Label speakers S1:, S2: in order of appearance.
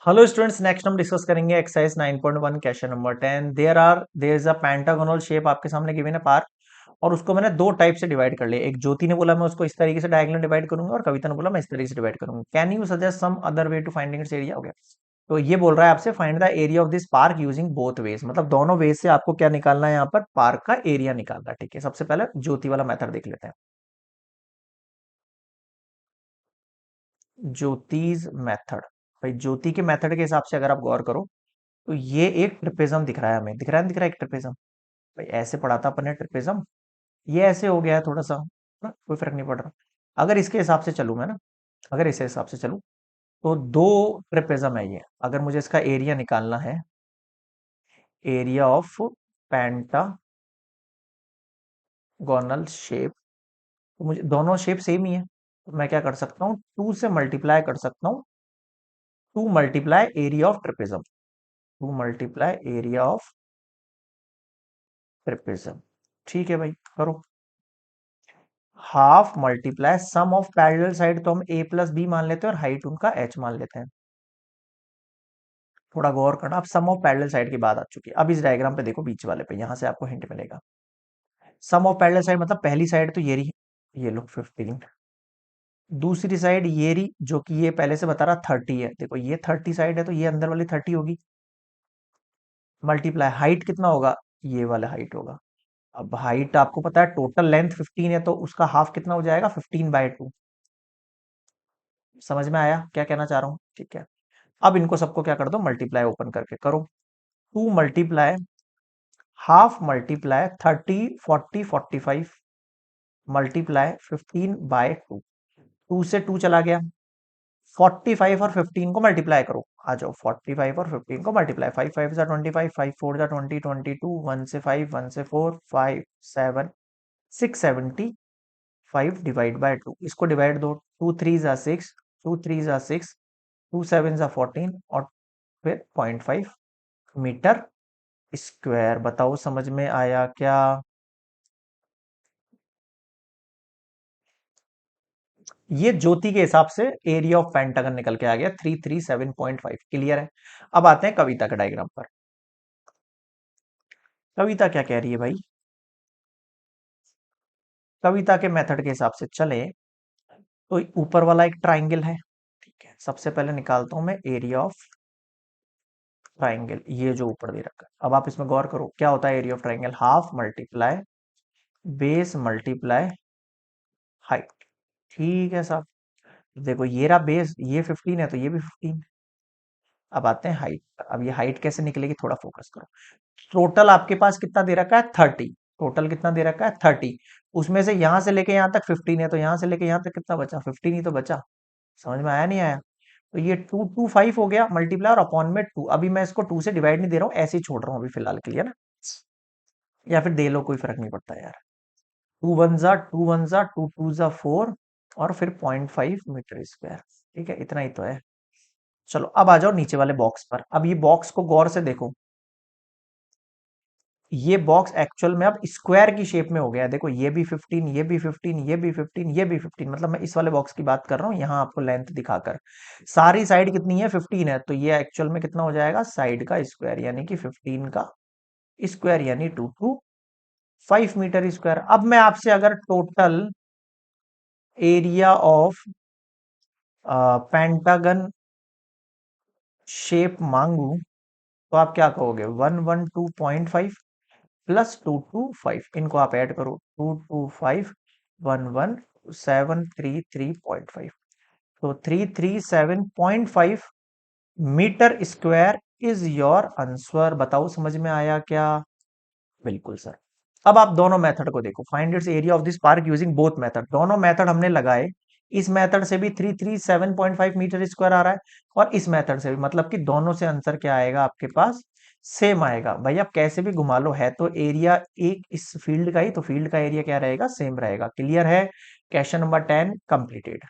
S1: Hello students, next हम discuss करेंगे exercise 9.1 question number 10। There is a pentagonal shape आपके सामने गिवन है पार्क, और उसको मैंने दो टाइप से डिवाइड कर लिया। एक ज्योति ने बोला मैं उसको इस तरीके से डायगोनल डिवाइड करूंगा, और कविता ने बोला मैं इस तरीके से डिवाइड करूंगा। Can you suggest some other way to finding its area? हो गया। तो ये बोल रहा है आपसे find the area of this park using both ways, मतलब दोनों वेज से आपको क्या निकालना है, यहाँ पर पार्क का एरिया निकालना है। ठीक है, सबसे पहले ज्योति वाला मेथड देख लेते हैं। ज्योतिज मेथड। भाई ज्योति के मेथड के हिसाब से अगर आप गौर करो तो ये एक ट्रिपेजम दिख रहा है, हमें दिख रहा है एक ट्रिपेजम। भाई ऐसे पढ़ा था अपन ने ट्रिपेजम, ये ऐसे हो गया है थोड़ा सा ना, कोई फर्क नहीं पड़ रहा। अगर इसके हिसाब से चलूं मैं ना, अगर इस हिसाब से चलूं तो दो ट्रिपेजम है ये। अगर मुझे इसका एरिया निकालना है, एरिया ऑफ पेंटागोनल शेप, तो मुझे दोनों शेप सेम ही है, तो मैं क्या कर सकता हूँ, टू से मल्टीप्लाई कर सकता हूँ। To multiply area of trapezium, to multiply area of trapezium. ठीक है भाई, करो। Half multiply sum of parallel side, तो हम ए प्लस बी मान लेते हैं और हाइट उनका एच मान लेते हैं। थोड़ा गौर करना, अब सम ऑफ पैरेलल साइड की बात आ चुकी है। अब इस डायग्राम पे देखो, बीच वाले पे, यहां से आपको हिंट मिलेगा। सम ऑफ पैरेलल साइड मतलब पहली साइड तो ये रही, ये लो 15। दूसरी साइड ये रही, जो कि ये पहले से बता रहा 30 है। देखो ये 30 साइड है, तो ये अंदर वाली 30 होगी। मल्टीप्लाई हाइट कितना होगा, ये वाला हाइट होगा। अब हाइट आपको पता है टोटल लेंथ 15 है, तो उसका हाफ कितना हो जाएगा, 15/2। समझ में आया क्या कहना चाह रहा हूँ? ठीक है। अब इनको सबको क्या कर दो, मल्टीप्लाई ओपन करके करो। Two multiply half multiply 30 40 45 multiply 15/2। Two से टू चला गया, 45 और 15 को मल्टीप्लाई करो। आ जाओ, 45 और 15 को मल्टीप्लाई, 5 5 जा 25, 5 4 जा 20, 22, 1 से 5, 1 से 4, 5 7 675 डिवाइड बाय 2। इसको डिवाइड दो, 2 3 जा 6, 2 3 जा 6, 2 7 जा 14, और फिर 0.5 मीटर स्क्वायर। बताओ समझ में आया क्या? ये ज्योति के हिसाब से एरिया ऑफ पेंटागन निकल के आ गया 337.5। क्लियर है? अब आते हैं कविता के डायग्राम पर। कविता क्या कह रही है भाई? कविता के मेथड के हिसाब से चले तो ऊपर वाला एक ट्राइंगल है। ठीक है, सबसे पहले निकालता हूं मैं एरिया ऑफ ट्राइंगल, ये जो ऊपर दे रखा है। अब आप इसमें गौर करो, क्या होता है area of triangle, half multiply base multiply height. ठीक है साहब। देखो ये रहा बेस, ये 15 है तो ये भी 15। अब आते हैं हाइट पर। अब ये हाइट कैसे निकलेगी, थोड़ा फोकस करो। टोटल आपके पास कितना दे रखा है, 30। टोटल कितना दे रखा है, 30। उसमें से यहां से लेके यहां तक 15 है, तो यहां से लेके यहां तक कितना बचा, 15 ही तो बचा। समझ में आया नहीं आया? तो ये 225 हो गया मल्टीप्लाई और अपॉन में 2। अभी मैं इसको 2 से डिवाइड नहीं दे रहा हूँ, ऐसे ही छोड़ रहा हूँ अभी फिलहाल के लिए ना, या फिर दे लो, कोई फर्क नहीं पड़ता यार। 2 1 जा 2 2 जा 4, और फिर 0.5 मीटर स्क्वायर। ठीक है, इतना ही तो है। चलो अब आ जाओ नीचे वाले बॉक्स पर। अब ये बॉक्स को गौर से देखो, ये बॉक्स एक्चुअल में अब स्क्वायर की शेप में हो गया है। देखो ये भी 15, ये भी 15, ये भी 15, ये भी 15, मतलब मैं इस वाले बॉक्स की बात कर रहा हूँ, यहाँ आपको लेंथ दिखाकर। सारी साइड कितनी है, 15 है, तो ये एक्चुअल में कितना हो जाएगा, साइड का स्क्वायर, यानी कि 15 का स्क्वायर, यानी 225 मीटर स्क्वायर। अब मैं आपसे अगर total area of pentagon shape मांगू, तो आप क्या कहोगे, 112.5 प्लस 225, इनको आप ऐड करो, 225 11 733.5, तो 337.5 metre square is your answer. बताओ समझ में आया क्या? बिल्कुल सर। अब आप दोनों मेथड को देखो, find its area of this park using both method. दोनों मेथड हमने लगाए, इस मेथड से भी 337.5 मीटर स्क्वायर आ रहा है, और इस मेथड से भी, मतलब कि दोनों से आंसर क्या आएगा आपके पास, सेम आएगा। भाई आप कैसे भी घुमा लो, है तो एरिया एक इस फील्ड का ही, तो फील्ड का एरिया क्या रहेगा, सेम रहेगा। क्लियर है? Question number 10 completed.